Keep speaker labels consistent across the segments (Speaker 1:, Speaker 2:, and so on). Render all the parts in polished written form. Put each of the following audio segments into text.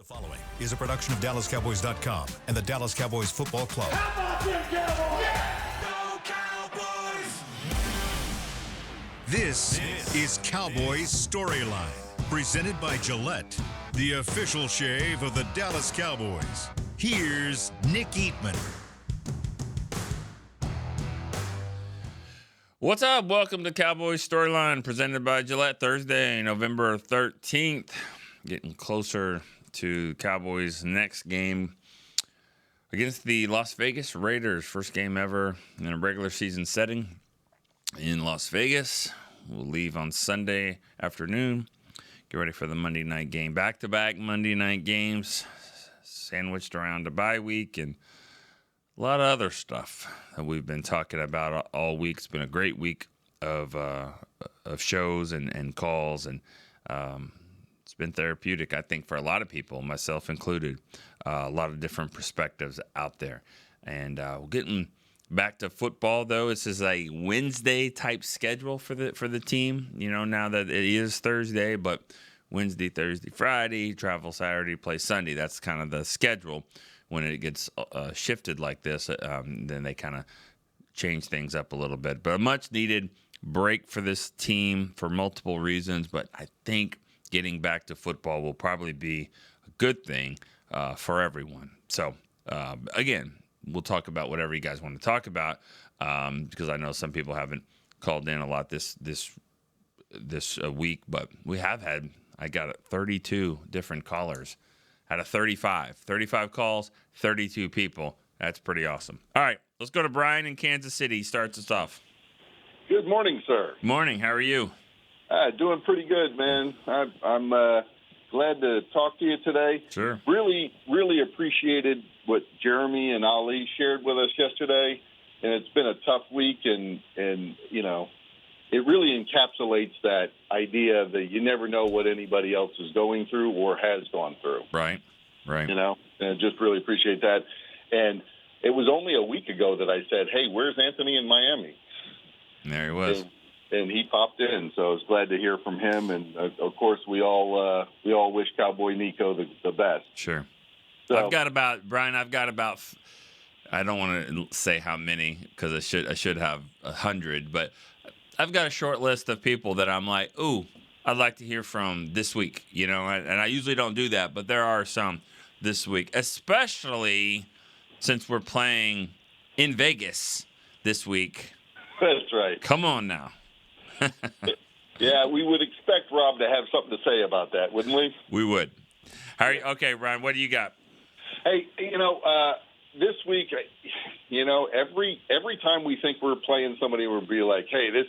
Speaker 1: The following is a production of DallasCowboys.com and the Dallas Cowboys Football Club.
Speaker 2: How about them Cowboys?
Speaker 3: Yeah! Go Cowboys!
Speaker 1: This is Cowboys Storyline, presented by Gillette, the official shave of the Dallas Cowboys. Here's Nick Eatman.
Speaker 4: What's up? Welcome to Cowboys Storyline, presented by Gillette. Thursday, November 13th. Getting closer to Cowboys' next game against the Las Vegas Raiders. First game ever in a regular season setting in Las Vegas. We'll leave on Sunday afternoon. Get ready for the Monday night game. Back-to-back Monday night games, sandwiched around a bye week, and a lot of other stuff that we've been talking about all week. It's been a great week of shows and calls, and it's been therapeutic, I think, for a lot of people, myself included. A lot of different perspectives out there. And we're getting back to football, though. This is a Wednesday-type schedule for the team, now that it is Thursday, but Wednesday, Thursday, Friday, travel Saturday, play Sunday. That's kind of the schedule. When it gets shifted like this, then they kind of change things up a little bit. But a much-needed break for this team for multiple reasons, but I think getting back to football will probably be a good thing for everyone. So, again, we'll talk about whatever you guys want to talk about because I know some people haven't called in a lot this week, but we have had, I got 32 different callers out of 35 calls, 32 people. That's pretty awesome. All right, let's go to Brian in Kansas City. He starts us off.
Speaker 5: Good morning, sir.
Speaker 4: Morning. How are you?
Speaker 5: Doing pretty good, man. I'm glad to talk to you today.
Speaker 4: Sure.
Speaker 5: Really, really appreciated what Jeremy and Ali shared with us yesterday. And it's been a tough week, and it really encapsulates that idea that you never know what anybody else is going through or has gone through.
Speaker 4: Right.
Speaker 5: And just really appreciate that. And it was only a week ago that I said, hey, where's Anthony in Miami?
Speaker 4: And there he was.
Speaker 5: And he popped in, so I was glad to hear from him. And, of course, we all wish Cowboy Nico the best.
Speaker 4: Sure.
Speaker 5: So,
Speaker 4: I've got about I don't want to say how many because I should have 100, but I've got a short list of people that I'm like, ooh, I'd like to hear from this week, and I usually don't do that, but there are some this week, especially since we're playing in Vegas this week.
Speaker 5: That's right.
Speaker 4: Come on now.
Speaker 5: Yeah, we would expect Rob to have something to say about that, wouldn't we?
Speaker 4: We would. Okay, Ryan, what do you got?
Speaker 5: Hey, this week, every time we think we're playing somebody, we'll be like, hey, this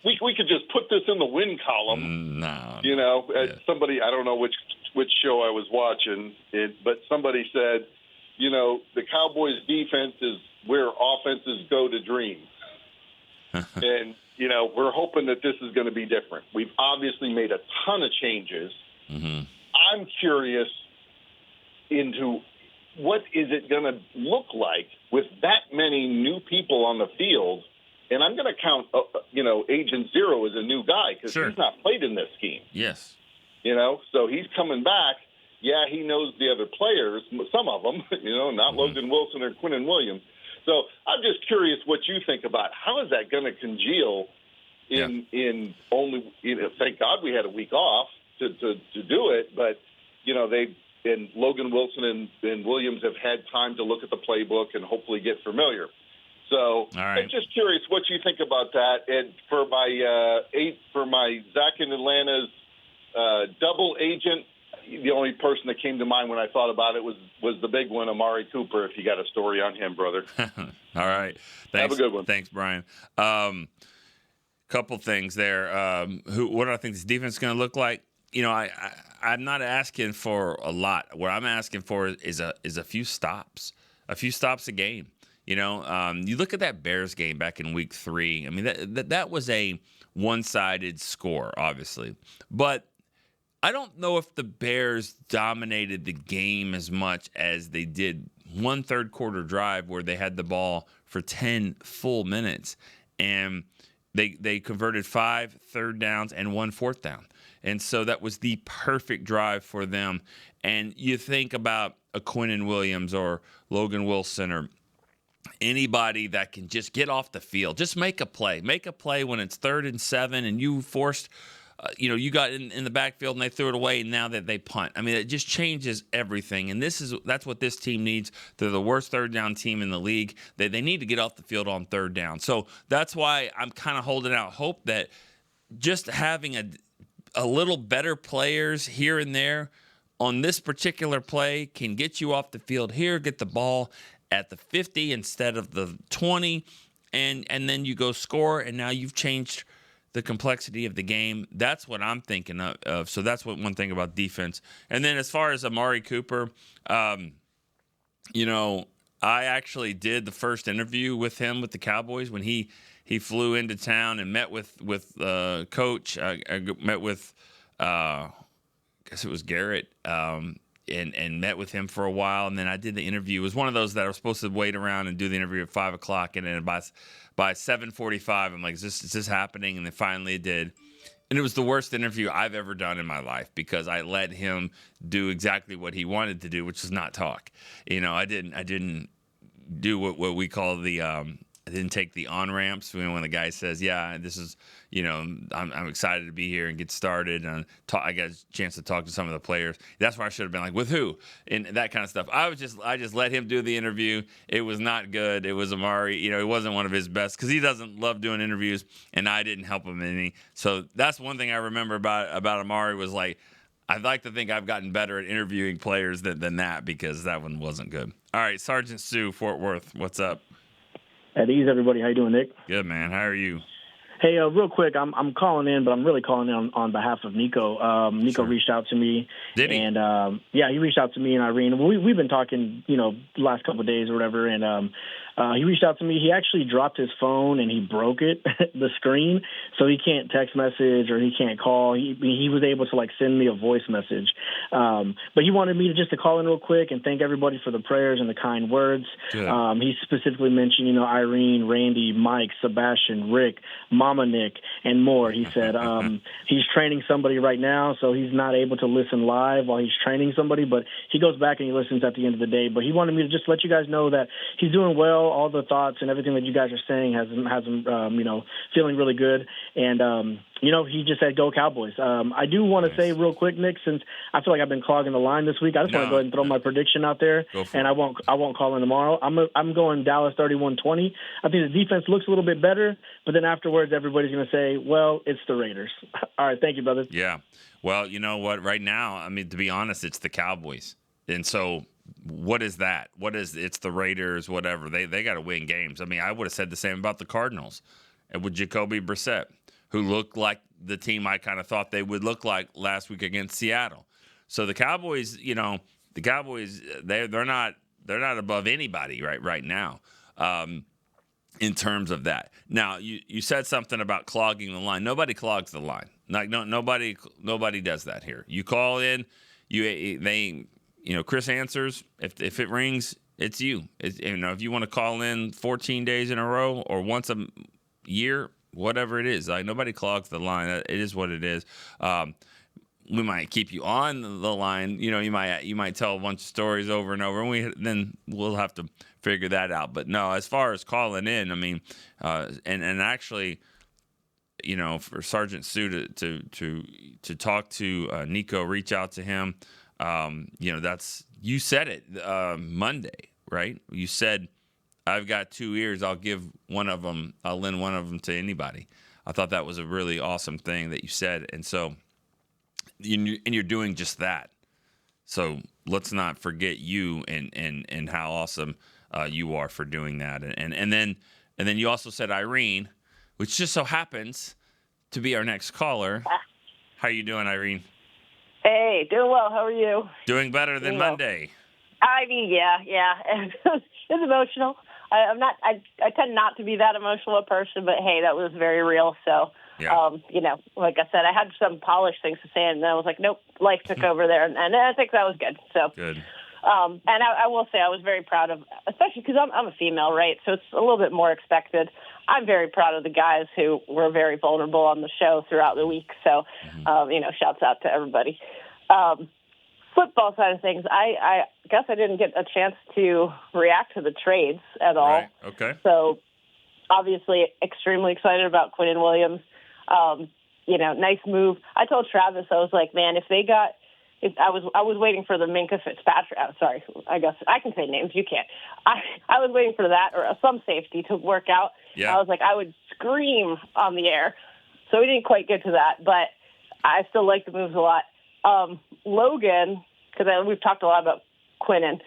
Speaker 5: we could just put this in the win column.
Speaker 4: No.
Speaker 5: Yeah. Somebody, I don't know which show I was watching, but somebody said, the Cowboys' defense is where offenses go to dream. And, we're hoping that this is going to be different. We've obviously made a ton of changes.
Speaker 4: Mm-hmm.
Speaker 5: I'm curious into what is it going to look like with that many new people on the field. And I'm going to count, Agent Zero as a new guy because
Speaker 4: Sure.
Speaker 5: He's not played in this scheme.
Speaker 4: Yes.
Speaker 5: So he's coming back. Yeah, he knows the other players, some of them, not Logan Wilson or Quinnen Williams. So I'm just curious what you think about how is that going to congeal in only, thank God we had a week off to do it, but, and Logan Wilson and Williams have had time to look at the playbook and hopefully get familiar. So
Speaker 4: all right.
Speaker 5: I'm just curious what you think about that. And for my Zach in Atlanta's double agent, the only person that came to mind when I thought about it was the big one, Amari Cooper, if you got a story on him, brother.
Speaker 4: All right. Thanks.
Speaker 5: Have a good one.
Speaker 4: Thanks, Brian. Couple things there. What do I think this defense is going to look like? I'm not asking for a lot. What I'm asking for is a few stops a game. You look at that Bears game back in week 3. I mean, that was a one-sided score, obviously. But I don't know if the Bears dominated the game as much as they did one third quarter drive where they had the ball for 10 full minutes. And They converted 5 third downs and 1 fourth down. And so that was the perfect drive for them. And you think about a Quinnen Williams or Logan Wilson or anybody that can just get off the field, just make a play. Make a play when it's 3rd and 7 and you forced, you got in the backfield and they threw it away and now that they punt. I mean, it just changes everything. And that's what this team needs. They're the worst third down team in the league. They need to get off the field on 3rd down. So that's why I'm kind of holding out hope that just having a little better players here and there on this particular play can get you off the field here, get the ball at the 50 instead of the 20, and then you go score, and now you've changed the complexity of the game. That's what I'm thinking of. So that's one thing about defense. And then as far as Amari Cooper, I actually did the first interview with him with the Cowboys when he flew into town and met with Coach. I met with, I guess it was Garrett, and met with him for a while. And then I did the interview. It was one of those that I was supposed to wait around and do the interview at 5 o'clock. And then by 7:45, I'm like, is this happening? And then finally it did. And it was the worst interview I've ever done in my life because I let him do exactly what he wanted to do, which is not talk. I didn't do what we call the I didn't take the on-ramps when the guy says, yeah, this is, I'm excited to be here and get started. And I got a chance to talk to some of the players. That's where I should have been like, with who? And that kind of stuff. I just let him do the interview. It was not good. It was Amari. It wasn't one of his best because he doesn't love doing interviews, and I didn't help him any. So that's one thing I remember about Amari was like, I'd like to think I've gotten better at interviewing players than that because that one wasn't good. All right, Sergeant Sue, Fort Worth, what's up?
Speaker 2: At ease, everybody. How you doing, Nick?
Speaker 4: Good, man. How are you?
Speaker 2: Hey, real quick, I'm calling in, but I'm really calling in on behalf of Nico. Nico reached out to me.
Speaker 4: Did he?
Speaker 2: And, he reached out to me and Irene. We've been talking, the last couple of days or whatever, and he reached out to me. He actually dropped his phone and he broke it, the screen, so he can't text message or he can't call. He was able to, send me a voice message. But he wanted me to call in real quick and thank everybody for the prayers and the kind words. He specifically mentioned, Irene, Randy, Mike, Sebastian, Rick, Mama Nick, and more. He said he's training somebody right now, so he's not able to listen live while he's training somebody, but he goes back and he listens at the end of the day. But he wanted me to just let you guys know that he's doing well. All the thoughts and everything that you guys are saying has him feeling really good. And, he just said, go Cowboys. I do want to say real quick, Nick, since I feel like I've been clogging the line this week, I just want to go ahead and throw my prediction out there, and I won't call in tomorrow. I'm going Dallas 31-20. I think the defense looks a little bit better, but then afterwards everybody's going to say, well, it's the Raiders. All right, thank you, brother.
Speaker 4: Yeah. Well, you know what? Right now, to be honest, it's the Cowboys. And so what is that? It's the Raiders, whatever. They got to win games. I would have said the same about the Cardinals and with Jacoby Brissett, who looked like the team I kind of thought they would look like last week against Seattle. So the Cowboys, they're not above anybody right now in terms of that. Now, you said something about clogging the line. Nobody clogs the line. Nobody does that here. You call in, Chris answers. If it rings, it's you. If you want to call in 14 days in a row or once a year, whatever it is, nobody clogs the line. It is what it is. We might keep you on the line. You might tell a bunch of stories over and over, and then we'll have to figure that out. But no, as far as calling in, and actually, for Sergeant Sue to talk to Nico, reach out to him. You said it Monday, right? You said, I've got 2 ears. I'll lend one of them to anybody. I thought that was a really awesome thing that you said. And so, you're doing just that. So let's not forget you and how awesome you are for doing that. And then you also said Irene, which just so happens to be our next caller. How you doing, Irene?
Speaker 6: Hey, doing well. How are you?
Speaker 4: Doing better than Monday.
Speaker 6: Yeah. It's emotional. I tend not to be that emotional a person, but hey, that was very real. So,
Speaker 4: yeah.
Speaker 6: Like I said, I had some polished things to say, and then I was like, nope, life took over there, and I think that was good. So
Speaker 4: good.
Speaker 6: And I will say I was very proud of, especially because I'm a female, right? So it's a little bit more expected. I'm very proud of the guys who were very vulnerable on the show throughout the week. So, shouts out to everybody. Football side of things, I guess I didn't get a chance to react to the trades at all.
Speaker 4: Right. Okay.
Speaker 6: So, obviously, extremely excited about Quinnen Williams. Nice move. I told Travis, I was like, man, I was waiting for the Minkah Fitzpatrick. Sorry, I guess I can say names. You can't. I was waiting for that or some safety to work out.
Speaker 4: Yeah.
Speaker 6: I was like, I would scream on the air. So we didn't quite get to that, but I still like the moves a lot. Logan, because we've talked a lot about Quinnen.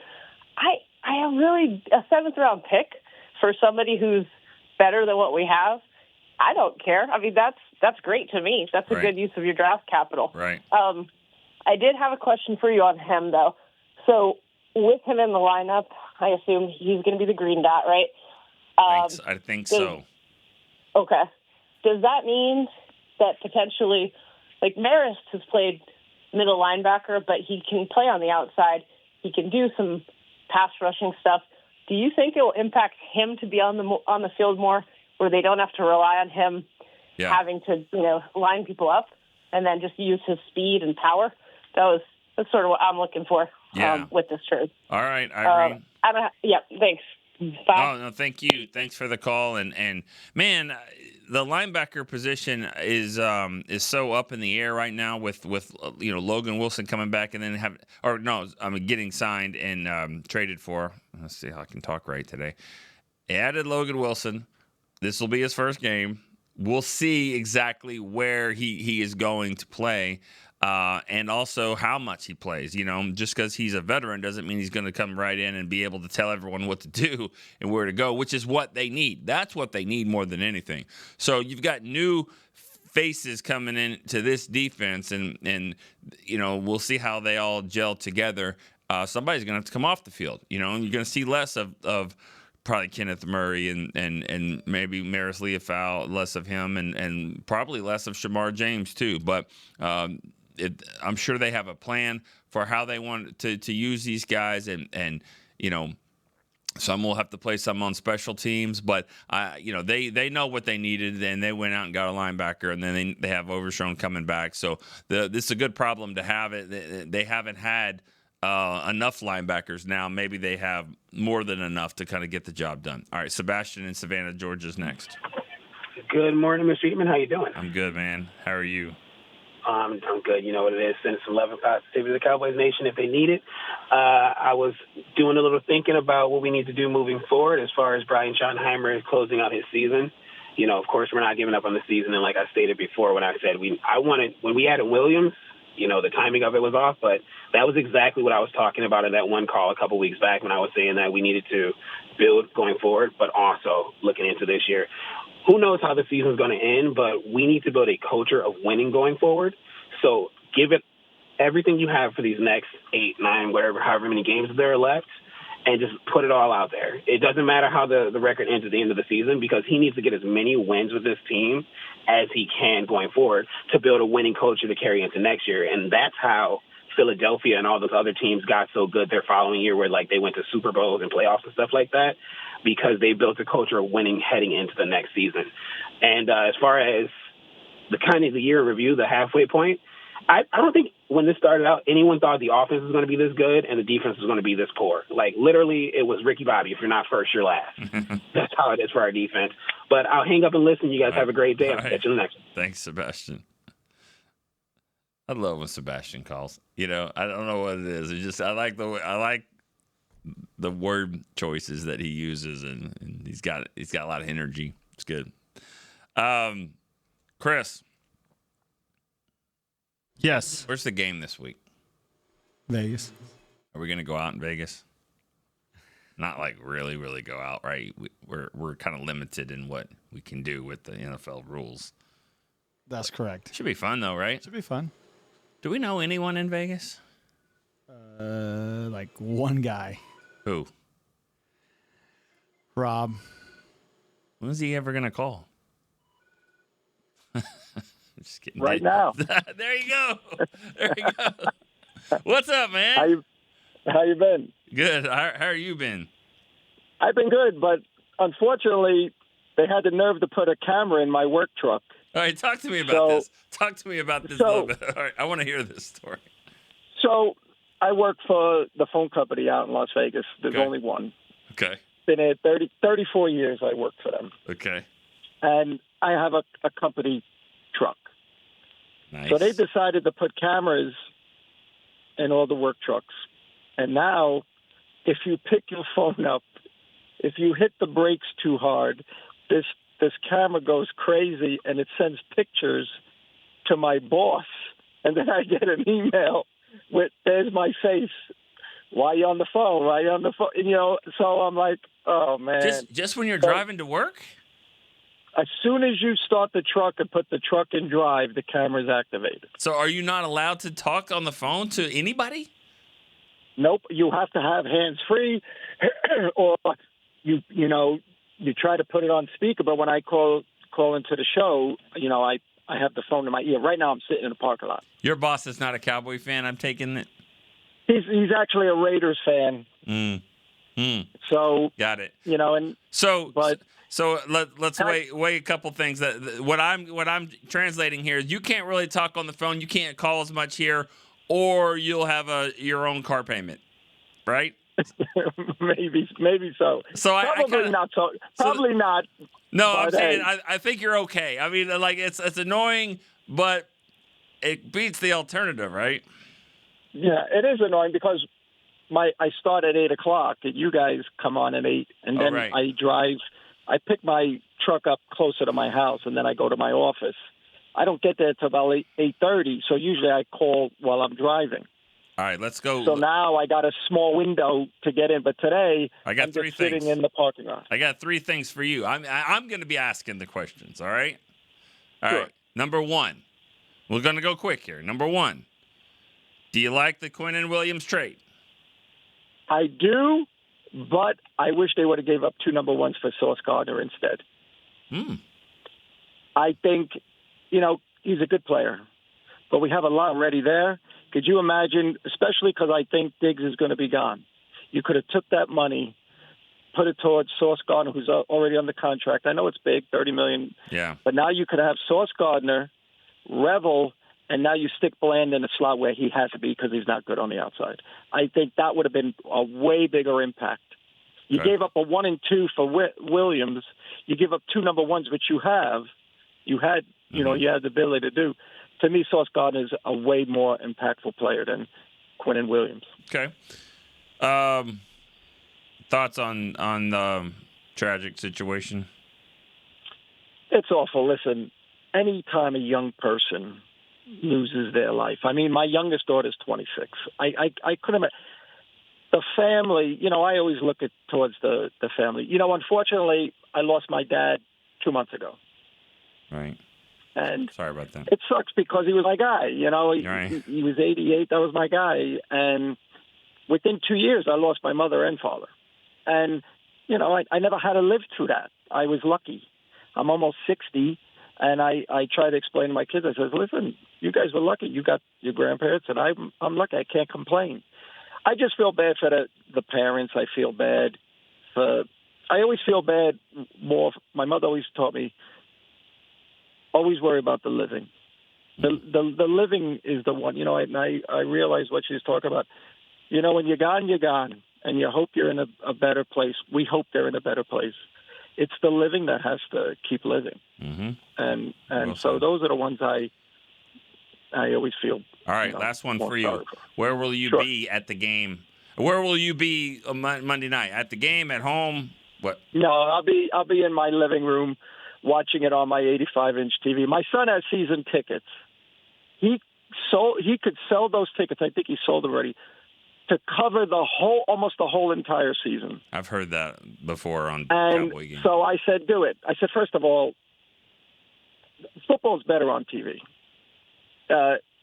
Speaker 6: I am really a 7th round pick for somebody who's better than what we have. I don't care. I mean, that's great to me. That's a good use of your draft capital.
Speaker 4: Right.
Speaker 6: I did have a question for you on him, though. So with him in the lineup, I assume he's going to be the green dot, right?
Speaker 4: I think so.
Speaker 6: Okay. Does that mean that potentially, like Marist has played middle linebacker, but he can play on the outside. He can do some pass rushing stuff. Do you think it will impact him to be on the field more, where they don't have to rely on him having to line people up and then just use his speed and power? That's sort of what I'm looking for with this trade.
Speaker 4: All right, Irene.
Speaker 6: Thanks. Bye.
Speaker 4: Oh, no, thank you. Thanks for the call. And man, the linebacker position is so up in the air right now with Logan Wilson coming back and then getting signed and traded for. Let's see how I can talk right today. They added Logan Wilson. This will be his first game. We'll see exactly where he is going to play. And also how much he plays. Just because he's a veteran doesn't mean he's going to come right in and be able to tell everyone what to do and where to go, which is what they need. That's what they need more than anything. So you've got new faces coming into this defense, and we'll see how they all gel together. Somebody's going to have to come off the field, and you're going to see less of probably Kenneth Murray and maybe Maris Leofau, less of him, and probably less of Shamar James too. But I'm sure they have a plan for how they want to use these guys, and some will have to play some on special teams, but they know what they needed, and they went out and got a linebacker, and then they have Overshown coming back. So this is a good problem to have. They haven't had enough linebackers. Now maybe they have more than enough to kind of get the job done. All right, Sebastian in Savannah, Georgia's next.
Speaker 7: Good morning, Mr. Eatman. How you doing?
Speaker 4: I'm good, man. How are you?
Speaker 7: I'm good. You know what it is. Send some love and positivity to the Cowboys Nation if they need it. I was doing a little thinking about what we need to do moving forward as far as Brian Schottenheimer is closing out his season. Of course, we're not giving up on the season. And like I stated before when I said when we added Williams, the timing of it was off, but that was exactly what I was talking about in that one call a couple weeks back when I was saying that we needed to build going forward, but also looking into this year. Who knows how the season's going to end, but we need to build a culture of winning going forward. So give it everything you have for these next 8, 9, however many games there are left, and just put it all out there. It doesn't matter how the record ends at the end of the season, because he needs to get as many wins with this team as he can going forward to build a winning culture to carry into next year. And that's how Philadelphia and all those other teams got so good their following year, where they went to Super Bowls and playoffs and stuff like that, because they built a culture of winning heading into the next season. And as far as the kind of the year review, the halfway point, I don't think when this started out, anyone thought the offense was going to be this good and the defense was going to be this poor. Like, literally, it was Ricky Bobby. If you're not first, you're last. That's how it is for our defense. But I'll hang up and listen. You guys have a great day. I'll catch you in the next one.
Speaker 4: Thanks, Sebastian. I love when Sebastian calls. I don't know what it is. It's just I like the word choices that he uses, and he's got a lot of energy. It's good. Chris.
Speaker 8: Yes.
Speaker 4: Where's the game this week?
Speaker 8: Vegas.
Speaker 4: Are we going to go out in Vegas? Not like really, really go out, right? We're kind of limited in what we can do with the NFL rules.
Speaker 8: That's correct.
Speaker 4: Should be fun though, right?
Speaker 8: Should be fun.
Speaker 4: Do we know anyone in Vegas?
Speaker 8: Like one guy.
Speaker 4: Who?
Speaker 8: Rob.
Speaker 4: When's he ever going to call? Just kidding.
Speaker 9: Right now.
Speaker 4: There you go. There you go. What's up, man?
Speaker 9: How you been?
Speaker 4: Good. How are you been?
Speaker 9: I've been good, but unfortunately, they had the nerve to put a camera in my work truck.
Speaker 4: All right, talk to me about this. Talk to me about this a little bit. All right, I want to hear this story.
Speaker 9: So I work for the phone company out in Las Vegas. There's only one.
Speaker 4: Okay.
Speaker 9: Been there 34 years I work for them.
Speaker 4: Okay.
Speaker 9: And I have a company truck.
Speaker 4: Nice.
Speaker 9: So they decided to put cameras in all the work trucks. And now, if you pick your phone up, if you hit the brakes too hard, this camera goes crazy and it sends pictures to my boss. And then I get an email with, there's my face. Why you on the phone? Why you on the phone? So I'm like, oh, man.
Speaker 4: Just when you're driving to work?
Speaker 9: As soon as you start the truck and put the truck in drive, the camera's activated.
Speaker 4: So are you not allowed to talk on the phone to anybody?
Speaker 9: Nope. You have to have hands free, or you try to put it on speaker. But when I call into the show, I have the phone in my ear. Right now, I'm sitting in the parking lot.
Speaker 4: Your boss is not a Cowboy fan, I'm taking it?
Speaker 9: He's actually a Raiders fan. So
Speaker 4: got it.
Speaker 9: And
Speaker 4: so let's weigh a couple things. That what I'm translating here is you can't really talk on the phone. You can't call as much here, or you'll have your own car payment, right?
Speaker 9: maybe so.
Speaker 4: So
Speaker 9: probably not. So probably not.
Speaker 4: No, I'm saying I think you're okay. I mean, like it's annoying, but it beats the alternative, right?
Speaker 9: Yeah, it is annoying because I start at 8:00, and you guys come on at 8, and then I drive. I pick my truck up closer to my house, and then I go to my office. I don't get there until about 8:30, so usually I call while I'm driving.
Speaker 4: All right, let's go.
Speaker 9: So now I got a small window to get in, but today
Speaker 4: I'm
Speaker 9: just sitting in the parking lot.
Speaker 4: I got 3 things for you. I'm going to be asking the questions, all right? All
Speaker 9: Sure.
Speaker 4: right, number 1. We're going to go quick here. Number 1, do you like the Quinnen Williams trade?
Speaker 9: I do, but I wish they would have gave up 2 number 1s for Sauce Gardner instead. I think, he's a good player, but we have a lot already there. Could you imagine, especially because I think Diggs is going to be gone, you could have took that money, put it towards Sauce Gardner, who's already under contract. I know it's big, $30 million.
Speaker 4: Yeah.
Speaker 9: But now you could have Sauce Gardner, Revel, and now you stick Bland in a slot where he has to be because he's not good on the outside. I think that would have been a way bigger impact. You gave up a 1 and 2 for Williams. You give up 2 number 1s, which you had, you had the ability to do. To me, Sauce Gardner is a way more impactful player than Quinnen Williams.
Speaker 4: Okay. Thoughts on the tragic situation?
Speaker 9: It's awful. Listen, any time a young person loses their life. I mean, my youngest daughter's 26. I couldn't imagine. The family, I always look towards the family. Unfortunately, I lost my dad 2 months ago.
Speaker 4: Right.
Speaker 9: And
Speaker 4: sorry about that.
Speaker 9: It sucks because he was my guy.
Speaker 4: Right.
Speaker 9: He was 88. That was my guy. And within 2 years, I lost my mother and father. And, I never had to live through that. I was lucky. I'm almost 60. And I try to explain to my kids, I says, listen, you guys were lucky. You got your grandparents, and I'm lucky. I can't complain. I just feel bad for the parents. I feel bad I always feel bad more. My mother always taught me, always worry about the living. The living is the one, and I realize what she's talking about. When you're gone, you're gone. And you hope you're in a better place. We hope they're in a better place. It's the living that has to keep living.
Speaker 4: Mm-hmm.
Speaker 9: And
Speaker 4: well
Speaker 9: so
Speaker 4: said.
Speaker 9: those are the ones I always feel.
Speaker 4: All right, last one for you. Where will you be at the game? Where will you be on Monday night? At the game, at home? What?
Speaker 9: No, I'll be in my living room watching it on my 85-inch TV. My son has season tickets. He could sell those tickets. I think he sold already to cover almost the whole entire season.
Speaker 4: I've heard that before on
Speaker 9: and
Speaker 4: Cowboy games.
Speaker 9: So I said, do it. I said, first of all, football's better on TV.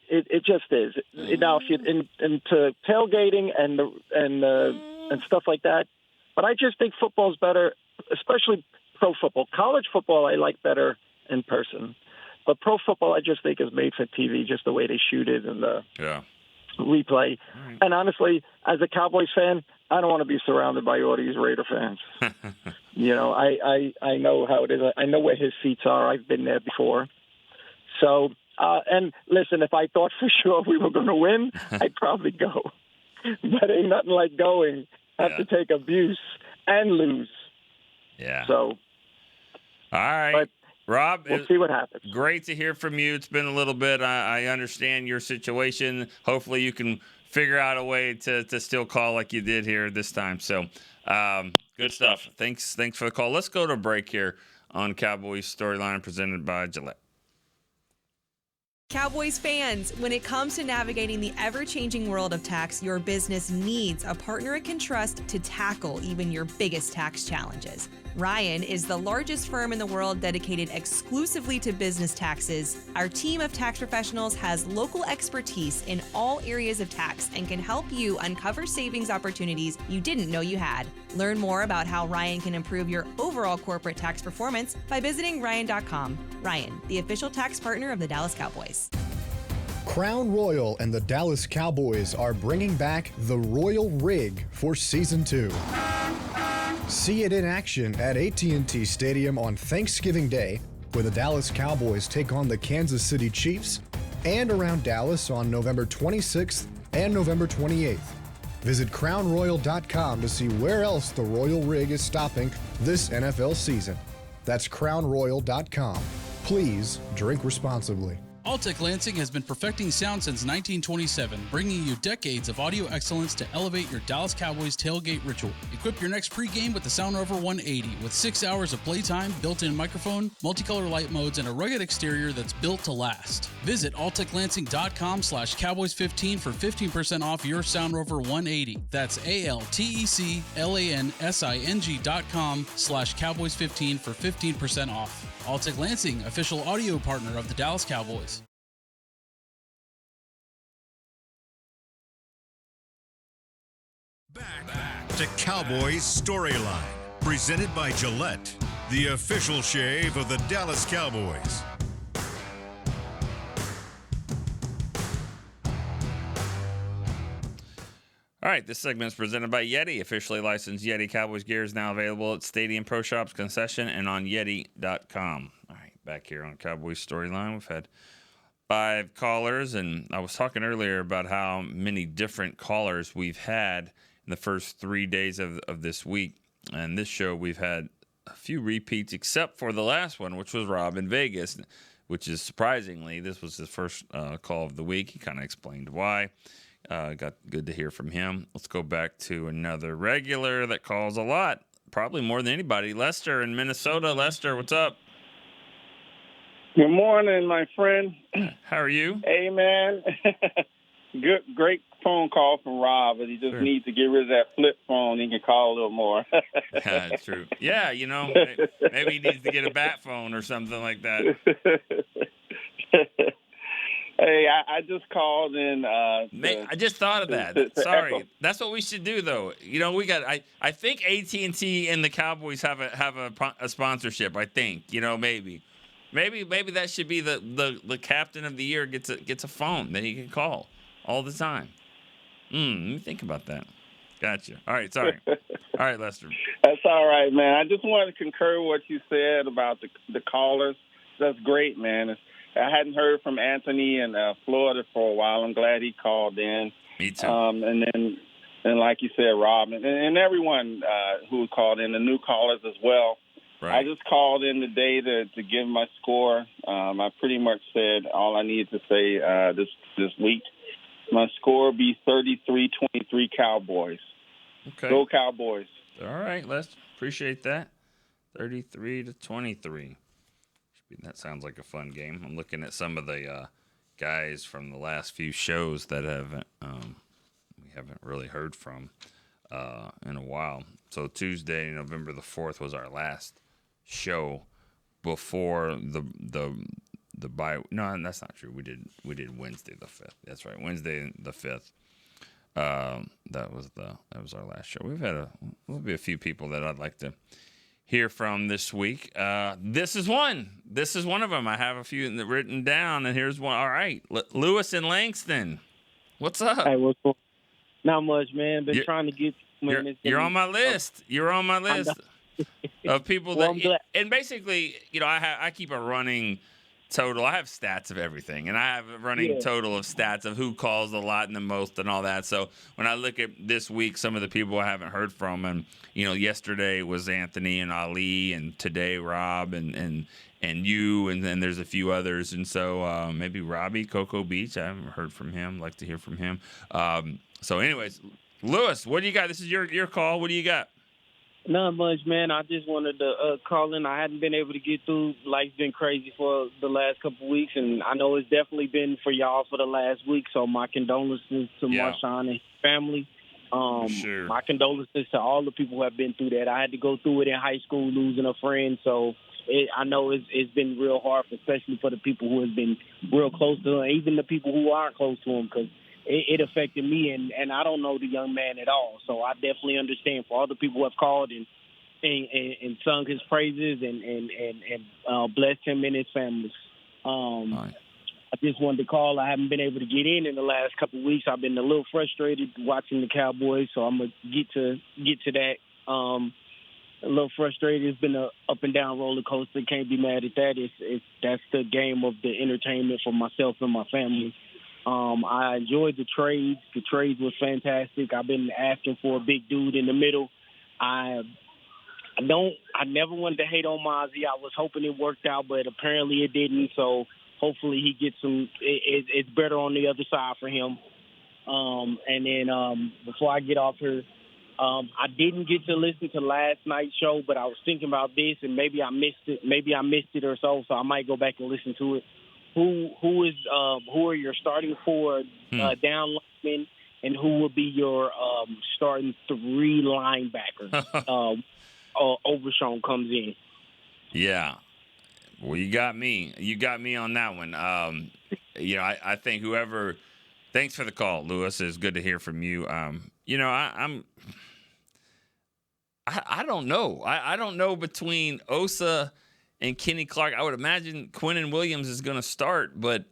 Speaker 9: It just is. Now, if you're into tailgating and stuff like that, but I just think football's better, especially pro football. College football I like better in person, but pro football I just think is made for TV, just the way they shoot it and the replay. And honestly, as a Cowboys fan, I don't want to be surrounded by all these Raider fans. I know how it is. I know where his seats are. I've been there before. So, and listen, if I thought for sure we were going to win, I'd probably go. But ain't nothing like going. Have to take abuse and lose.
Speaker 4: Yeah.
Speaker 9: So.
Speaker 4: All right.
Speaker 9: But
Speaker 4: Rob,
Speaker 9: we'll see what happens.
Speaker 4: Great to hear from you. It's been a little bit. I understand your situation. Hopefully you can figure out a way to still call like you did here this time. So good stuff. Thanks for the call. Let's go to a break here on Cowboys Storyline presented by Gillette.
Speaker 10: Cowboys fans, when it comes to navigating the ever-changing world of tax, your business needs a partner it can trust to tackle even your biggest tax challenges. Ryan is the largest firm in the world dedicated exclusively to business taxes. Our team of tax professionals has local expertise in all areas of tax and can help you uncover savings opportunities you didn't know you had. Learn more about how Ryan can improve your overall corporate tax performance by visiting Ryan.com. Ryan, the official tax partner of the Dallas Cowboys.
Speaker 11: Crown Royal and the Dallas Cowboys are bringing back the Royal Rig for Season 2. See it in action at AT&T Stadium on Thanksgiving Day, where the Dallas Cowboys take on the Kansas City Chiefs, and around Dallas on November 26th and November 28th. Visit crownroyal.com to see where else the Royal Rig is stopping this NFL season. That's crownroyal.com. Please drink responsibly.
Speaker 12: Altec Lansing has been perfecting sound since 1927, bringing you decades of audio excellence to elevate your Dallas Cowboys tailgate ritual. Equip your next pregame with the Sound Rover 180 with 6 hours of playtime, built-in microphone, multicolor light modes, and a rugged exterior that's built to last. Visit alteclansing.com/Cowboys15 for 15% off your Sound Rover 180. That's alteclansing.com/Cowboys15 for 15% off. Altec Lansing, official audio partner of the Dallas Cowboys.
Speaker 1: Back to Cowboys Storyline, presented by Gillette, the official shave of the Dallas Cowboys.
Speaker 4: All right, this segment is presented by Yeti. Officially licensed Yeti Cowboys gear is now available at Stadium Pro Shops concession and on Yeti.com. All right, back here on Cowboys Storyline, we've had 5 callers, and I was talking earlier about how many different callers we've had in the first 3 days of this week. And this show, we've had a few repeats, except for the last one, which was Rob in Vegas, which is surprisingly, this was his first call of the week. He kind of explained why. Got good to hear from him. Let's go back to another regular that calls a lot, probably more than anybody. Lester in Minnesota. Lester, what's up?
Speaker 13: Good morning, my friend.
Speaker 4: How are you?
Speaker 13: Hey, man. Great phone call from Rob, but he just needs to get rid of that flip phone. He can call a little more.
Speaker 4: That's true. Yeah, maybe he needs to get a bat phone or something like that.
Speaker 13: Hey, I just called in.
Speaker 4: I just thought of that. Sorry, that's what we should do, though. We got. I think AT&T and the Cowboys have a sponsorship. I think. Maybe that should be the captain of the year gets a phone that he can call all the time. Let me think about that. Gotcha. All right, sorry. All right, Lester.
Speaker 13: That's all right, man. I just wanted to concur what you said about the callers. That's great, man. I hadn't heard from Anthony in Florida for a while. I'm glad he called in.
Speaker 4: Me too.
Speaker 13: And like you said, Rob, and everyone who called in, the new callers as well. Right. I just called in today to give my score. I pretty much said all I needed to say this week. My score will be 33-23 Cowboys.
Speaker 4: Okay.
Speaker 13: Go Cowboys.
Speaker 4: All right, Lester. Appreciate that. 33-23. That sounds like a fun game. I'm looking at some of the guys from the last few shows that we haven't really heard from in a while. So Tuesday, November the 4th, was our last show before the bye. No, that's not true. We did Wednesday the 5th. That's right, Wednesday the 5th. That was our last show. There'll be a few people that I'd like to hear from this week. This is one of them. I have a few written down, and here's one. All right, Lewis in Langston, what's up?
Speaker 14: Hey, what's going? Not much, man. Been trying to get.
Speaker 4: You're on my list. You're on my list. of people
Speaker 14: Well,
Speaker 4: that and basically, I keep a running total. I have stats of everything, and I have a running total of stats of who calls a lot and the most and all that. So when I look at this week, some of the people I haven't heard from, and yesterday was Anthony and Ali, and today Rob and you, and then there's a few others, and so maybe Robbie Cocoa Beach. I haven't heard from him. Like to hear from him. So, anyways, Lewis, what do you got? This is your call. What do you got?
Speaker 14: Not much, man. I just wanted to call in. I hadn't been able to get through. Life's been crazy for the last couple of weeks, and I know it's definitely been for y'all for the last week. So my condolences to Marshawn and his family.
Speaker 4: Sure.
Speaker 14: My condolences to all the people who have been through that. I had to go through it in high school, losing a friend. So I know it's been real hard, especially for the people who have been real close to him, even the people who aren't close to him, because it affected me, and I don't know the young man at all. So I definitely understand for all the people who have called and sung his praises and blessed him and his family. I just wanted to call. I haven't been able to get in the last couple of weeks. I've been a little frustrated watching the Cowboys, so I'm gonna get to that. A little frustrated. It's been a up and down roller coaster. Can't be mad at that. That's the game of the entertainment for myself and my family. I enjoyed the trades. The trades was fantastic. I've been asking for a big dude in the middle. I never wanted to hate on Mozzie. I was hoping it worked out, but apparently it didn't. So hopefully he gets it's better on the other side for him. And then before I get off here, I didn't get to listen to last night's show, but I was thinking about this, and maybe I missed it. Maybe I missed it or so I might go back and listen to it. Who are your starting four down linemen, and who will be your starting three linebackers? Overshown comes in.
Speaker 4: Yeah. Well, you got me. You got me on that one. I think whoever. Thanks for the call, Lewis. It's good to hear from you. I don't know. I don't know between Osa and Kenny Clark. I would imagine Quinnen Williams is going to start, but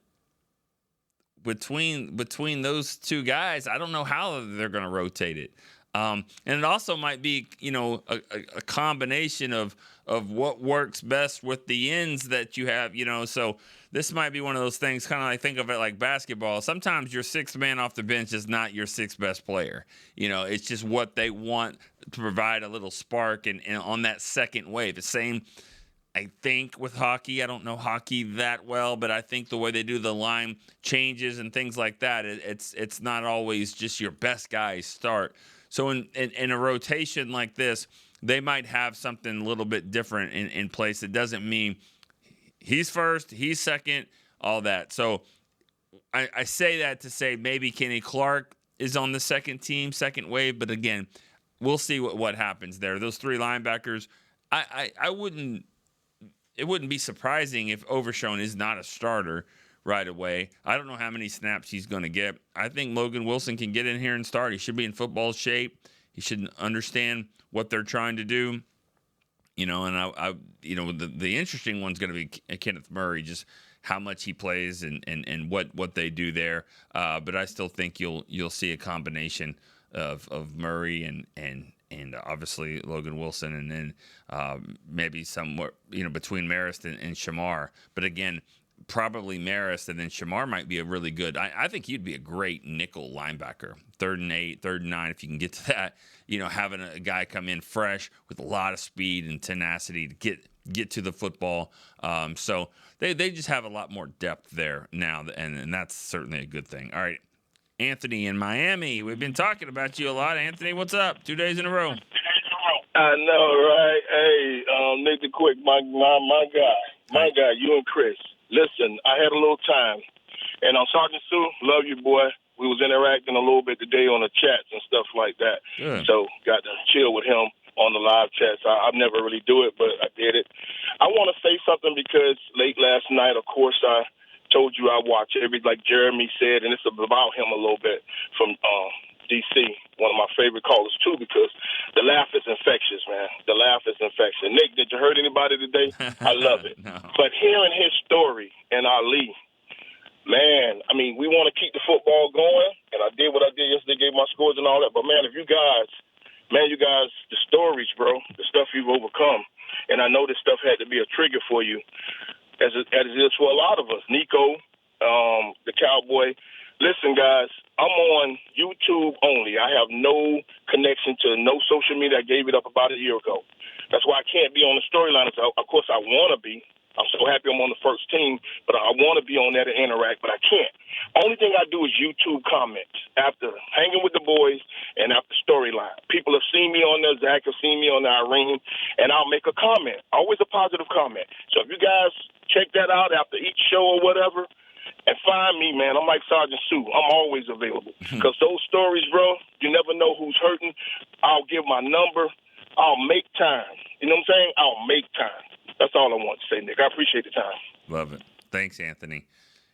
Speaker 4: between those two guys, I don't know how they're going to rotate it. And it also might be, a combination of what works best with the ends that you have, So this might be one of those things, kind of like think of it like basketball. Sometimes your sixth man off the bench is not your sixth best player. It's just what they want to provide a little spark and on that second wave. The same, I think, with hockey. I don't know hockey that well, but I think the way they do the line changes and things like that, it's not always just your best guys start. So in a rotation like this, they might have something a little bit different in place. It doesn't mean he's first, he's second, all that. So I say that to say maybe Kenny Clark is on the second team, second wave. But again, we'll see what happens there. Those three linebackers, I wouldn't. It wouldn't be surprising if Overshown is not a starter right away. I don't know how many snaps he's going to get. I think Logan Wilson can get in here and start. He should be in football shape. He should understand what they're trying to do. And the interesting one's going to be Kenneth Murray, just how much he plays and what they do there. But I still think you'll see a combination of Murray and obviously Logan Wilson, and then maybe somewhere between Marist and Shamar. But again, probably Marist, and then Shamar might be a really good. I think he'd be a great nickel linebacker, 3rd and 8, 3rd and 9, if you can get to that. Having a guy come in fresh with a lot of speed and tenacity to get to the football. So they just have a lot more depth there now, and that's certainly a good thing. All right, Anthony in Miami. We've been talking about you a lot. Anthony, what's up? 2 days in a row.
Speaker 15: I know, right? Hey, Nick the Quick, my guy, you and Chris. Listen, I had a little time, and Sergeant Sue, love you, boy. We was interacting a little bit today on the chats and stuff like that.
Speaker 4: Good.
Speaker 15: So got to chill with him on the live chats. I never really do it, but I did it. I want to say something because late last night, of course, I told you I watch like Jeremy said, and it's about him a little bit from D.C., one of my favorite callers, too, because the laugh is infectious, man. The laugh is infectious. Nick, did you hurt anybody today? I love it.
Speaker 4: No.
Speaker 15: But hearing his story and Ali, man, I mean, we want to keep the football going, and I did what I did yesterday, gave my scores and all that. But, man, if you guys man, you guys, the stories, bro, the stuff you've overcome. And I know this stuff had to be a trigger for you, as it is for a lot of us. Nico, the Cowboy. Listen, guys, I'm on YouTube only. I have no connection to no social media. I gave it up about a year ago. That's why I can't be on the storyline. Of course, I want to be. I'm so happy I'm on the first team, but I want to be on there to interact, but I can't. Only thing I do is YouTube comments after hanging with the boys and after storyline. People have seen me on there. Zach has seen me on the Irene, and I'll make a comment, always a positive comment. So if you guys check that out after each show or whatever, and find me, man. I'm like Sergeant Sue. I'm always available. Because those stories, bro, you never know who's hurting. I'll give my number. I'll make time. You know what I'm saying? I'll make time. That's all I want to say, Nick. I appreciate the time.
Speaker 4: Love it. Thanks, Anthony.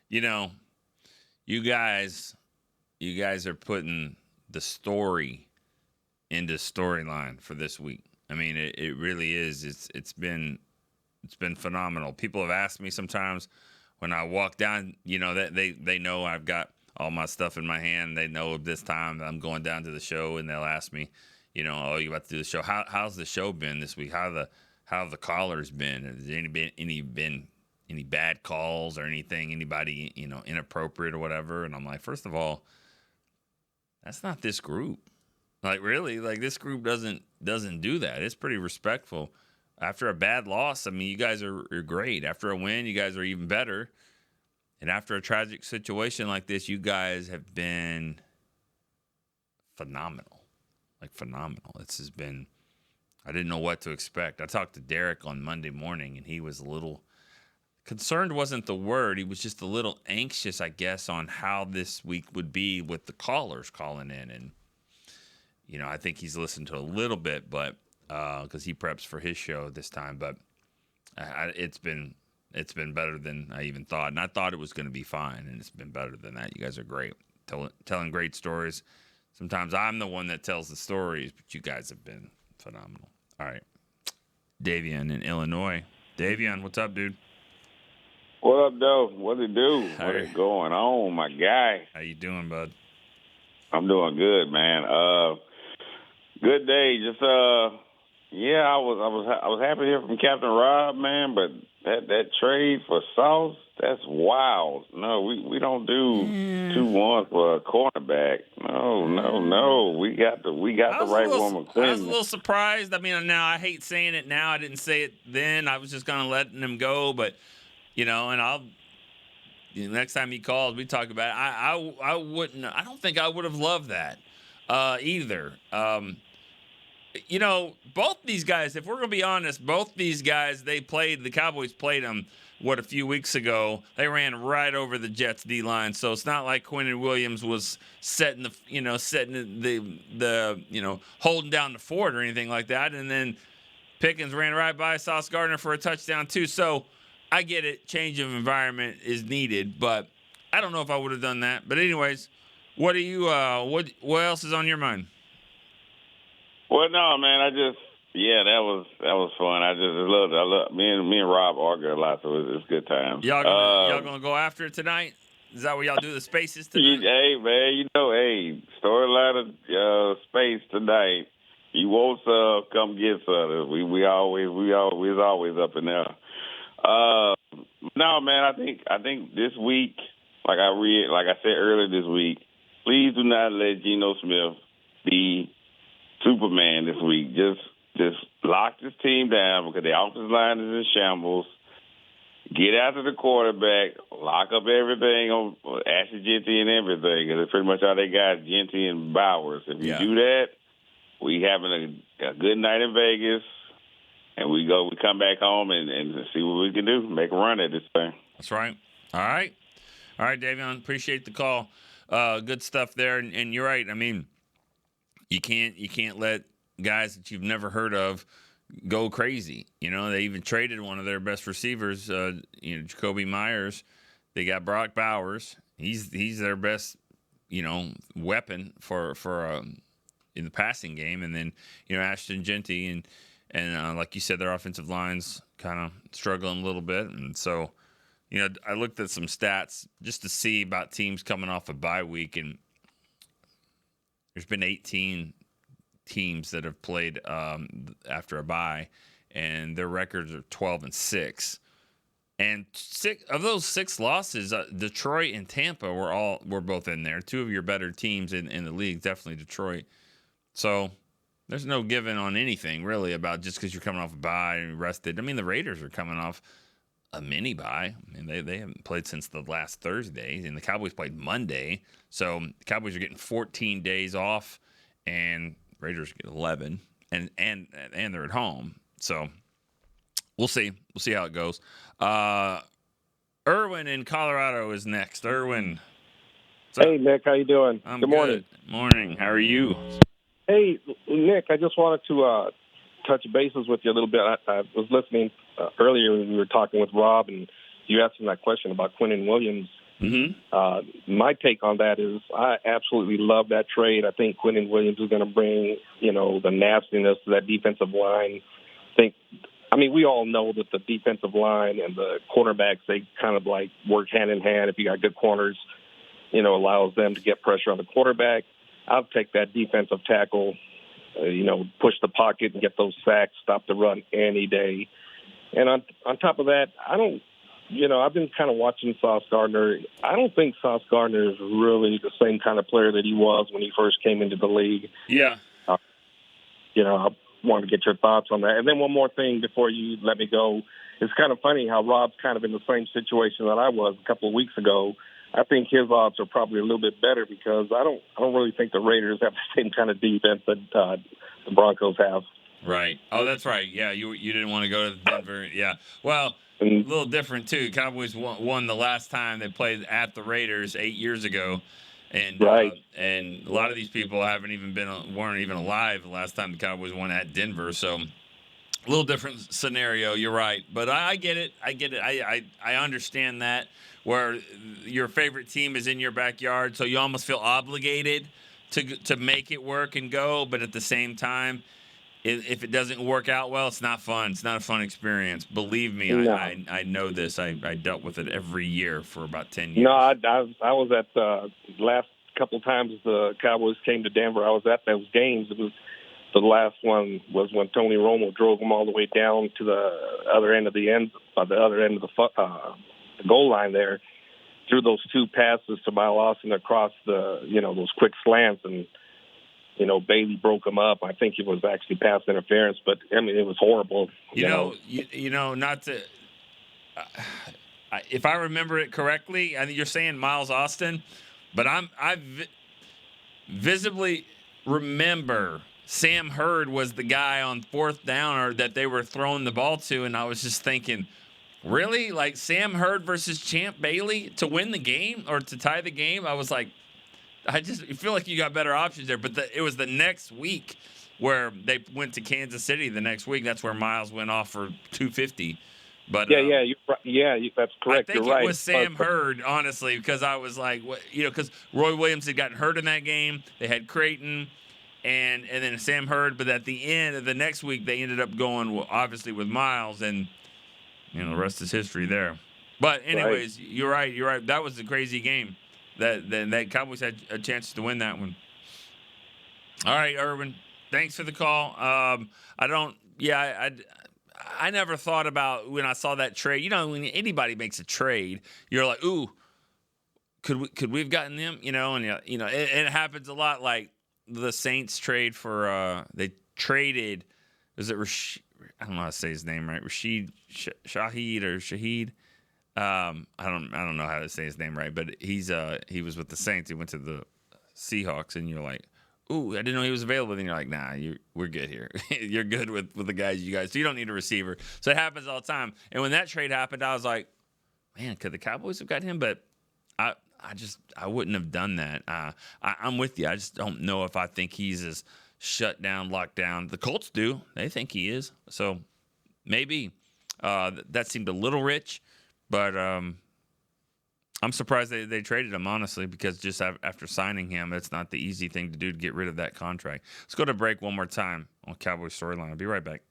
Speaker 4: You know, you guys are putting the story into storyline for this week. I mean, it really is. It's been phenomenal. People have asked me sometimes when I walk down, you know, that they know I've got all my stuff in my hand. They know this time that I'm going down to the show, and they'll ask me, you know, oh, you about to do the show? How's the show been this week? How have the callers been? Has there been any bad calls or anything? Anybody, you know, inappropriate or whatever? And I'm like, first of all, that's not this group. Like, really, like, this group doesn't do that. It's pretty respectful. After a bad loss, I mean, you guys are great. After a win, you guys are even better. And after a tragic situation like this, you guys have been phenomenal. Like, phenomenal. This has been, I didn't know what to expect. I talked to Derek on Monday morning, and he was a little, concerned wasn't the word. He was just a little anxious, I guess, on how this week would be with the callers calling in. And, you know, I think he's listened to a little bit, but because he preps for his show this time. But it's been better than I even thought. And I thought it was going to be fine, and it's been better than that. You guys are great, telling great stories. Sometimes I'm the one that tells the stories, but you guys have been phenomenal. All right. Davian in Illinois. Davian, what's up, dude?
Speaker 13: What up, though? What it do? What is going on, my guy?
Speaker 4: How you doing, bud?
Speaker 13: I'm doing good, man. Good day. Just yeah, I was happy to hear from Captain Rob, man. But that trade for Sauce, that's wild. No, we don't do 2-1 for a cornerback. No. We got the right woman.
Speaker 4: I was a little surprised. I mean, now I hate saying it now. I didn't say it then. I was just kind of letting him go, but you know, and next time he calls, we talk about it. I wouldn't. I don't think I would have loved that either. You know, both these guys, if we're going to be honest, both these guys, the Cowboys played them, a few weeks ago. They ran right over the Jets D-line. So it's not like Quinnen Williams was holding down the fort or anything like that. And then Pickens ran right by Sauce Gardner for a touchdown too. So I get it. Change of environment is needed, but I don't know if I would have done that. But anyways, what else is on your mind?
Speaker 13: Well, no, man. That was fun. I love me and Rob argue a lot, so it's good times.
Speaker 4: Y'all gonna go after it tonight? Is that what y'all do the spaces tonight?
Speaker 13: Hey, man, storyline of space tonight. You want some? Come get some. We always up in there. No, man. I think this week, like I said earlier this week, please do not let Geno Smith be Superman this week. Just lock this team down because the offensive line is in shambles. Get after the quarterback, lock up everything on Ashley Genty and everything because it's pretty much all they got, Genty and Bowers. If you do that, we having a good night in Vegas, and we come back home and see what we can do, make a run at this thing.
Speaker 4: That's right. All right, Davion, appreciate the call. Good stuff there, and you're right. I mean, you can't let guys that you've never heard of go crazy. You know, they even traded one of their best receivers, Jacoby Myers. They got Brock Bowers. He's their best, weapon for in the passing game. And then, Ashton Genty and like you said, their offensive line's kind of struggling a little bit. And so, I looked at some stats just to see about teams coming off a bye week, and there's been 18 teams that have played after a bye, and their records are 12-6. And of those 6 losses, Detroit and Tampa were both in there. 2 of your better teams in the league, definitely Detroit. So there's no giving on anything really about just because you're coming off a bye and rested. I mean, the Raiders are coming off a mini bye. I mean, they haven't played since the last Thursday, and the Cowboys played Monday. So the Cowboys are getting 14 days off, and Raiders get 11, and they're at home. So we'll see. We'll see how it goes. Erwin in Colorado is next. Erwin.
Speaker 16: Hey, Nick. How you doing?
Speaker 4: Good morning. Morning. How are you?
Speaker 16: Hey, Nick. I just wanted to touch bases with you a little bit. I was listening earlier when we were talking with Rob, and you asked him that question about Quinnen Williams.
Speaker 4: Mm-hmm.
Speaker 16: My take on that is I absolutely love that trade. I think Quinnen Williams is going to bring, the nastiness to that defensive line. We all know that the defensive line and the cornerbacks, they kind of like work hand in hand. If you got good corners, allows them to get pressure on the quarterback. I'll take that defensive tackle, push the pocket and get those sacks, stop the run any day. And on top of that, I've been kind of watching Sauce Gardner. I don't think Sauce Gardner is really the same kind of player that he was when he first came into the league.
Speaker 4: Yeah.
Speaker 16: I want to get your thoughts on that. And then one more thing before you let me go. It's kind of funny how Rob's kind of in the same situation that I was a couple of weeks ago. I think his odds are probably a little bit better because I don't really think the Raiders have the same kind of defense that the Broncos have.
Speaker 4: Right. Oh, that's right. Yeah, you didn't want to go to Denver. Yeah. Well, a little different too. Cowboys won the last time they played at the Raiders 8 years ago, and and a lot of these people weren't even alive the last time the Cowboys won at Denver. So a little different scenario. You're right, but I get it. I understand that where your favorite team is in your backyard, so you almost feel obligated to make it work and go, but at the same time, if it doesn't work out well, it's not fun. It's not a fun experience. Believe me,
Speaker 16: No.
Speaker 4: I know this. I dealt with it every year for about 10 years.
Speaker 16: No, I was at the last couple times the Cowboys came to Denver. I was at those games. It was the last one was when Tony Romo drove them all the way down to the other end of the goal line there, threw those 2 passes to Miles Austin across those quick slants, and Bailey broke them up. I think it was actually pass interference, but it was horrible.
Speaker 4: Not to. If I remember it correctly, I think you're saying Miles Austin, but I visibly remember Sam Hurd was the guy on 4th down or that they were throwing the ball to, and I was just thinking, really? Like Sam Hurd versus Champ Bailey to win the game or to tie the game? I was like, I just feel like you got better options there. But it was the next week where they went to Kansas City the next week. That's where Miles went off for 250. But
Speaker 16: that's correct.
Speaker 4: I think
Speaker 16: You're right.
Speaker 4: It was Sam Hurd, honestly, because I was like, because Roy Williams had gotten hurt in that game. They had Creighton and then Sam Hurd. But at the end of the next week, they ended up going, obviously, with Miles. And, the rest is history there. But anyways, right. You're right. That was a crazy game. That Cowboys had a chance to win that one. All right, Erwin, thanks for the call. I never thought about when I saw that trade. When anybody makes a trade, you're like, ooh, could we have gotten them? And it happens a lot. Like the Saints trade for they traded. Is it I don't know how to say his name right. Rashid Shaheed or Shaheed. I don't know how to say his name right, but he was with the Saints. He went to the Seahawks, and you're like, ooh, I didn't know he was available. Then you're like, nah, we're good here. You're good with the guys you guys. So you don't need a receiver. So it happens all the time. And when that trade happened, I was like, man, could the Cowboys have got him? But I wouldn't have done that. I'm with you. I just don't know if I think he's as shut down, locked down. The Colts do. They think he is. So maybe that seemed a little rich. But I'm surprised they traded him, honestly, because just after signing him, it's not the easy thing to do to get rid of that contract. Let's go to break one more time on Cowboys Storyline. I'll be right back.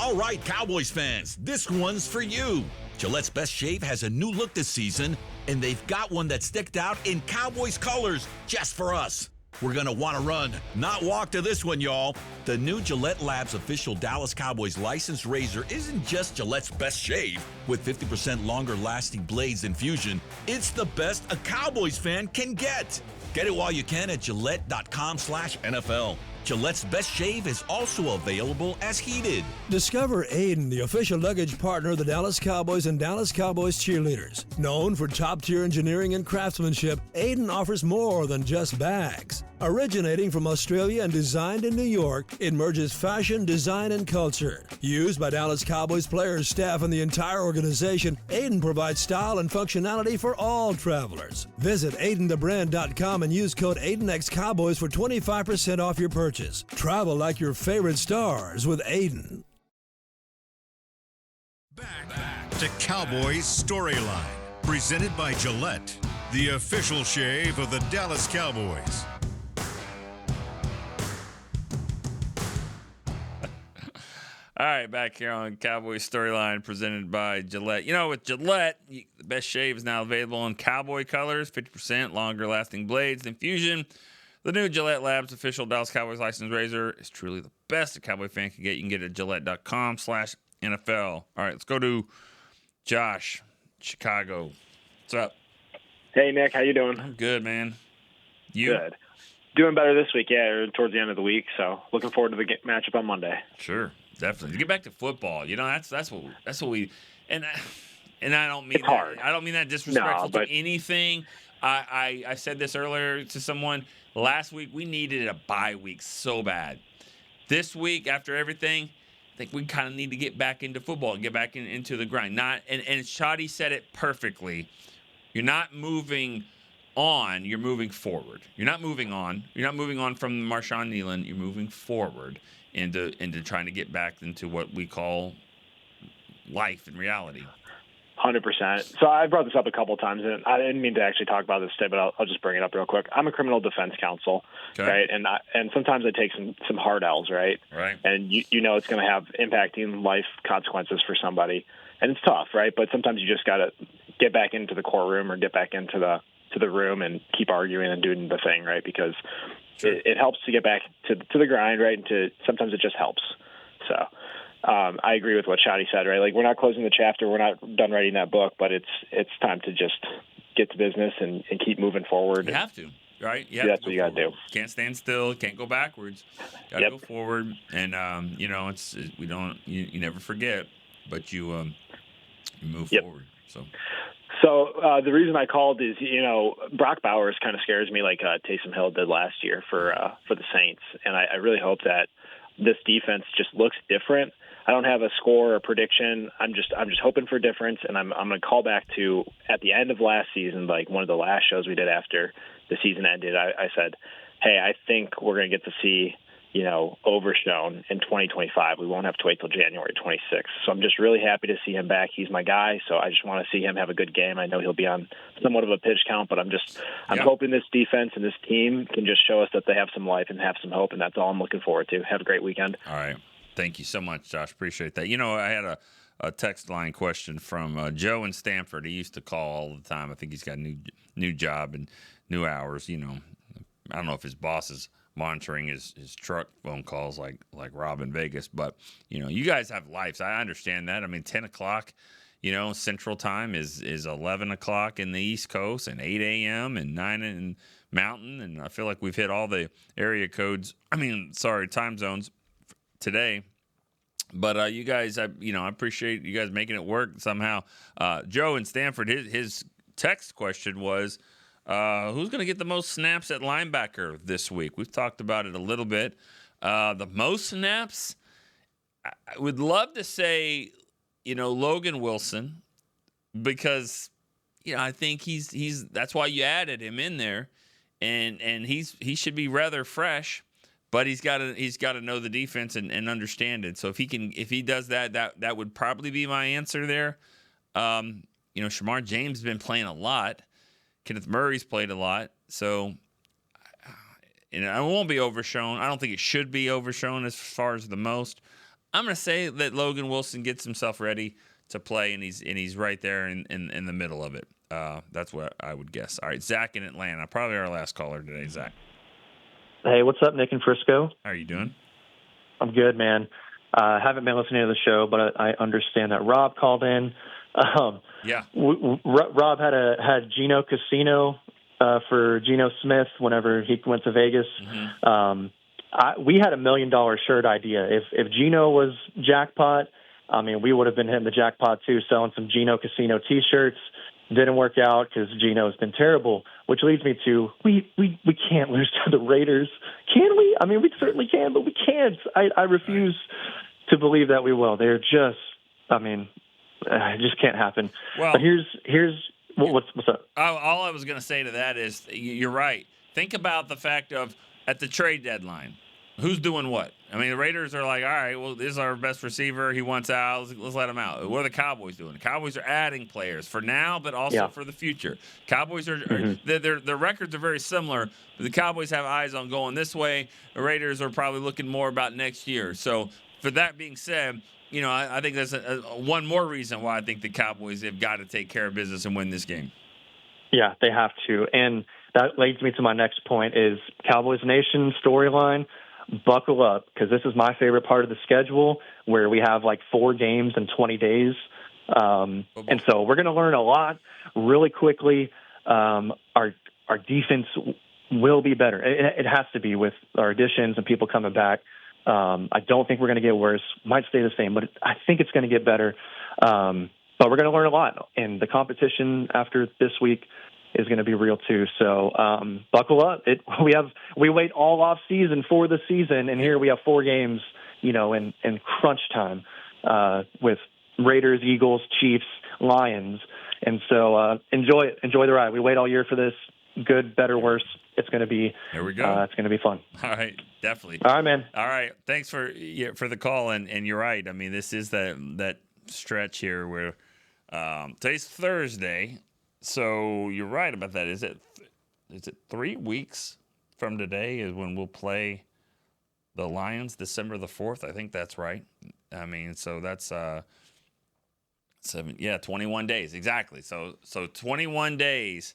Speaker 17: All right, Cowboys fans, this one's for you. Gillette's Best Shave has a new look this season, and they've got one that sticked out in Cowboys colors just for us. We're going to want to run, not walk to this one, y'all. The new Gillette Labs official Dallas Cowboys licensed razor isn't just Gillette's best shave. With 50% longer lasting blades than Fusion, it's the best a Cowboys fan can get. Get it while you can at Gillette.com/NFL. Gillette's Best Shave is also available as heated.
Speaker 18: Discover Aiden, the official luggage partner of the Dallas Cowboys and Dallas Cowboys cheerleaders. Known for top-tier engineering and craftsmanship, Aiden offers more than just bags. Originating from Australia and designed in New York, it merges fashion, design, and culture. Used by Dallas Cowboys players, staff, and the entire organization, Aiden provides style and functionality for all travelers. Visit AidenTheBrand.com and use code AidenXCowboys for 25% off your purchase. Travel like your favorite stars with Aiden.
Speaker 1: Back to Cowboys Storyline, presented by Gillette, the official shave of the Dallas Cowboys.
Speaker 4: All right, back here on Cowboys Storyline, presented by Gillette. You know, with Gillette, the best shave is now available in cowboy colors, 50% longer lasting blades than Fusion. The new Gillette Labs official Dallas Cowboys licensed razor is truly the best a Cowboy fan can get. You can get it at Gillette.com/NFL. All right, let's go to Josh, Chicago. What's up?
Speaker 19: Hey, Nick. How you doing?
Speaker 4: I'm good, man. You?
Speaker 19: Good. Doing better this week, yeah, towards the end of the week. So looking forward to the matchup on Monday.
Speaker 4: Sure, definitely. To get back to football, you know, that's what we and I don't mean
Speaker 19: it's hard.
Speaker 4: I don't mean that disrespectful
Speaker 19: but
Speaker 4: to anything. I said this earlier to someone. Last week, we needed a bye week so bad. This week, after everything, I think we kind of need to get back into football, get back into the grind. And Shadi said it perfectly. You're not moving on, you're moving forward. You're not moving on. You're not moving on from Marshawn Nealon. You're moving forward into trying to get back into what we call life and reality.
Speaker 19: 100%. So I brought this up a couple of times, and I didn't mean to actually talk about this today, but I'll just bring it up real quick. I'm a criminal defense counsel, right? And sometimes I take some hard L's, right?
Speaker 4: Right.
Speaker 19: And you know it's going to have impacting life consequences for somebody, and it's tough, right? But sometimes you just got to get back into the courtroom or get back into the room and keep arguing and doing the thing, right? Because it helps to get back to the grind, right? And sometimes it just helps. So. I agree with what Shadi said, right? Like, we're not closing the chapter. We're not done writing that book, but it's time to just get to business and keep moving forward.
Speaker 4: You have to, right?
Speaker 19: That's what you got to do.
Speaker 4: Can't stand still. Can't go backwards. Got to go forward. And, you know, you never forget, but you move forward.
Speaker 19: So the reason I called is, you know, Brock Bowers kind of scares me like Taysom Hill did last year for the Saints. And I really hope that this defense just looks different. I don't have a score or prediction. I'm just hoping for difference, and I'm going to call back to at the end of last season, like one of the last shows we did after the season ended. I said, hey, I think we're going to get to see, you know, Overshown in 2025. We won't have to wait till January 26th. So I'm just really happy to see him back. He's my guy, so I just want to see him have a good game. I know he'll be on somewhat of a pitch count, but I'm hoping this defense and this team can just show us that they have some life and have some hope, and that's all I'm looking forward to. Have a great weekend.
Speaker 4: All right. Thank you so much, Josh. Appreciate that. You know, I had a text line question from Joe in Stanford. He used to call all the time. I think he's got a new job and new hours. You know, I don't know if his boss is monitoring his truck phone calls like Rob in Vegas, but you know, you guys have lives. I understand that. I mean, 10 o'clock, you know, Central Time is 11 o'clock in the East Coast, and 8 a.m. and 9 in Mountain, and I feel like we've hit all the time zones today. But you guys, I appreciate you guys making it work somehow. Joe in Stanford, his text question was, who's going to get the most snaps at linebacker this week? We've talked about it a little bit. The most snaps, I would love to say, you know, Logan Wilson, because, you know, I think he's that's why you added him in there, and he should be rather fresh, but he's got to know the defense and understand it. So if he does that would probably be my answer there. You know, Shamar James has been playing a lot. Kenneth Murray's played a lot, so and it won't be Overshown. I don't think it should be Overshown as far as the most. I'm going to say that Logan Wilson gets himself ready to play, and he's right there in the middle of it. That's what I would guess. All right, Zach in Atlanta, probably our last caller today, Zach.
Speaker 20: Hey, what's up, Nick in Frisco?
Speaker 4: How are you doing?
Speaker 20: I'm good, man. Haven't been listening to the show, but I understand that Rob called in.
Speaker 4: Yeah.
Speaker 20: Rob had Geno Casino for Geno Smith whenever he went to Vegas. We had $1 million shirt idea. If Geno was jackpot, I mean, we would have been hitting the jackpot too, selling some Geno Casino T-shirts. Didn't work out because Geno's been terrible, which leads me to we can't lose to the Raiders. Can we? I mean, we certainly can, but we can't. I refuse to believe that we will. They're just, I mean, it just can't happen.
Speaker 4: Well,
Speaker 20: but here's what's up?
Speaker 4: All I was going to say to that is you're right. Think about the fact of at the trade deadline, who's doing what? I mean, the Raiders are like, all right, well, this is our best receiver. He wants out. Let's let him out. What are the Cowboys doing? The Cowboys are adding players for now, but also for the future. Cowboys are their records are very similar. But the Cowboys have eyes on going this way. The Raiders are probably looking more about next year. So, for that being said, I think there's one more reason why I think the Cowboys have got to take care of business and win this game.
Speaker 20: Yeah, they have to. And that leads me to my next point is Cowboys Nation storyline. Buckle up, because this is my favorite part of the schedule where we have like 4 games in 20 days. And so we're going to learn a lot really quickly. Our defense will be better. It has to be with our additions and people coming back. I don't think we're going to get worse. Might stay the same, but I think it's going to get better. But we're going to learn a lot. And the competition after this week is going to be real too. So buckle up. We wait all off season for the season, and here we have 4 games, in crunch time with Raiders, Eagles, Chiefs, Lions, and so enjoy it. Enjoy the ride. We wait all year for this. Good, better, worse. It's going to be.
Speaker 4: There we go.
Speaker 20: It's going to be fun.
Speaker 4: All right, definitely.
Speaker 20: All right, man.
Speaker 4: All right, thanks for the call, and you're right. I mean, this is that stretch here where today's Thursday. So you're right about that. Is it 3 weeks from today is when we'll play the Lions, December the 4th? I think that's right. I mean, so that's 21 days exactly. So 21 days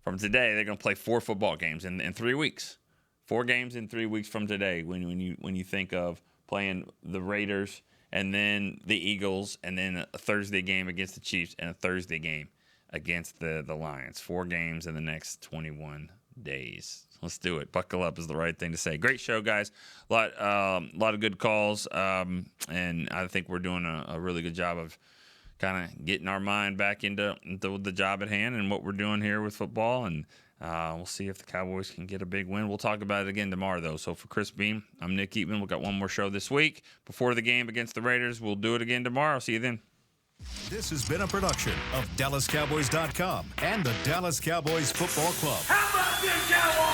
Speaker 4: from today, they're going to play 4 football games in 3 weeks. 4 games in 3 weeks from today. When you think of playing the Raiders and then the Eagles and then a Thursday game against the Chiefs and a Thursday game against the Lions. 4 games in the next 21 days. Let's do it. Buckle up is the right thing to say. Great show, guys. A lot of good calls, and I think we're doing a really good job of kind of getting our mind back into the job at hand and what we're doing here with football, and we'll see if the Cowboys can get a big win. We'll talk about it again tomorrow, though. So for Chris Beam, I'm Nick Eatman. We've got one more show this week before the game against the Raiders. We'll do it again tomorrow. See you then.
Speaker 1: This has been a production of DallasCowboys.com and the Dallas Cowboys Football Club.
Speaker 3: How about this, Cowboys?